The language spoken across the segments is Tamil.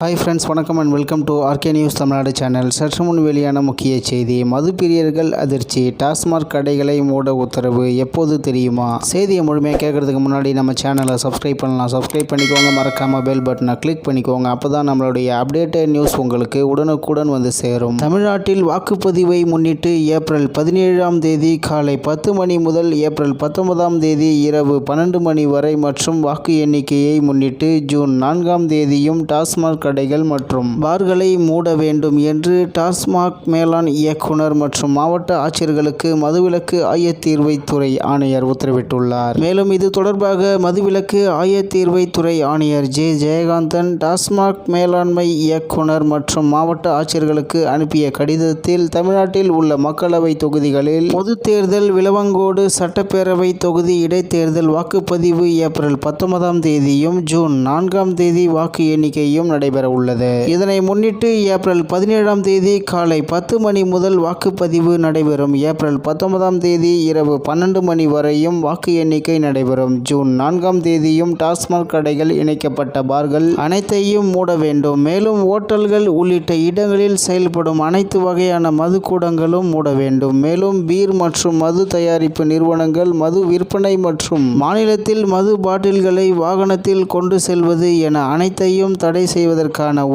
ஹாய் ஃப்ரெண்ட்ஸ், வணக்கம் and welcome to RK news Tamil Nadu channel. சற்று முன் வெளியான முக்கிய செய்தி. மது பிரியர்கள் அதிர்ச்சி, டாஸ்மாக் கடைகளை மூட உத்தரவு எப்போது தெரியுமா? செய்தியை முழுமையாக கேட்கறதுக்கு முன்னாடி நம்ம சேனலை சப்ஸ்கிரைப் பண்ணலாம். சப்ஸ்கிரைப் பண்ணிக்கோங்க, மறக்காம பெல் பட்டனை கிளிக் பண்ணிக்கோங்க. அப்போ தான் நம்மளுடைய அப்டேட்டட் நியூஸ் உங்களுக்கு உடனுக்குடன் வந்து சேரும். தமிழ்நாட்டில் வாக்குப்பதிவை முன்னிட்டு ஏப்ரல் 17ஆம் தேதி காலை 10 மணி முதல் ஏப்ரல் 19ஆம் தேதி இரவு 12 மணி வரை மற்றும் வாக்கு எண்ணிக்கையை முன்னிட்டு ஜூன் 4ஆம் தேதியும் டாஸ்மாக் கடைகள் மற்றும் பார்களை மூட வேண்டும் என்று டாஸ்மாக் மேலாண் இயக்குனர் மற்றும் மாவட்ட ஆட்சியர்களுக்கு மதுவிலக்கு ஆயத்தீர்வைத்துறை ஆணையர் உத்தரவிட்டுள்ளார். மேலும் இது தொடர்பாக மதுவிலக்கு ஆயத்தீர்வைத்துறை ஆணையர் ஜே ஜெயகாந்தன் டாஸ்மாக் மேலாண்மை இயக்குனர் மற்றும் மாவட்ட ஆட்சியர்களுக்கு அனுப்பிய கடிதத்தில் தமிழ்நாட்டில் உள்ள மக்களவை தொகுதிகளில் பொதுத் தேர்தல், விளவங்கோடு சட்டப்பேரவை தொகுதி இடைத்தேர்தல் வாக்குப்பதிவு ஏப்ரல் 19ஆம் தேதியும் ஜூன் 4ஆம் தேதி வாக்கு எண்ணிக்கையும் நடைபெற உள்ளது. இதனை முன்னிட்டு ஏப்ரல் 17ஆம் தேதி காலை 10 மணி முதல் வாக்குப்பதிவு நடைபெறும். ஏப்ரல் 19ஆம் தேதி இரவு 12 மணி வரையும் வாக்கு எண்ணிக்கை நடைபெறும். ஜூன் 4ஆம் தேதியும் டாஸ்மாக் கடைகள், இணைக்கப்பட்ட பார்கள் அனைத்தையும் மூட வேண்டும். மேலும் ஓட்டல்கள் உள்ளிட்ட இடங்களில் செயல்படும் அனைத்து வகையான மது கூடங்களும் மூட வேண்டும். மேலும் பீர் மற்றும் மது தயாரிப்பு நிறுவனங்கள், மது விற்பனை மற்றும் மாநிலத்தில் மது பாட்டில்களை வாகனத்தில் கொண்டு செல்வது என அனைத்தையும் தடை செய்வதற்கான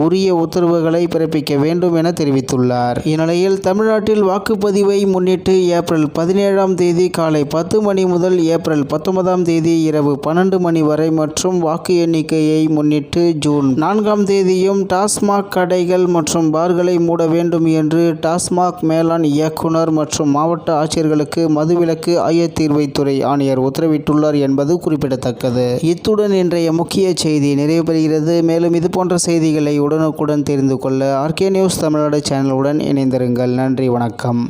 உரிய உத்தரவுகளை பிறப்பிக்க வேண்டும் என தெரிவித்துள்ளார். இந்நிலையில் தமிழ்நாட்டில் வாக்குப்பதிவை முன்னிட்டு ஏப்ரல் 17ஆம் தேதி காலை 10 மணி முதல் ஏப்ரல் 19ஆம் தேதி இரவு 12 மணி வரை மற்றும் வாக்கு எண்ணிக்கையை முன்னிட்டு ஜூன் 4ஆம் தேதியும் டாஸ்மாக் கடைகள் மற்றும் பார்களை மூட வேண்டும் என்று டாஸ்மாக் மேலாண் இயக்குனர் மற்றும் மாவட்ட ஆட்சியர்களுக்கு மதுவிலக்கு ஆயத்தீர்வைத்துறை ஆணையர் உத்தரவிட்டுள்ளார் என்பது குறிப்பிடத்தக்கது. இத்துடன் இன்றைய முக்கிய செய்தி நிறைவு பெறுகிறது. மேலும் இதுபோன்ற செய்திகளை உடனுக்குடன் தெரிந்து கொள்ள ஆர்கே நியூஸ் தமிழ்நாடு சேனலுடன் இணைந்திருங்கள். நன்றி, வணக்கம்.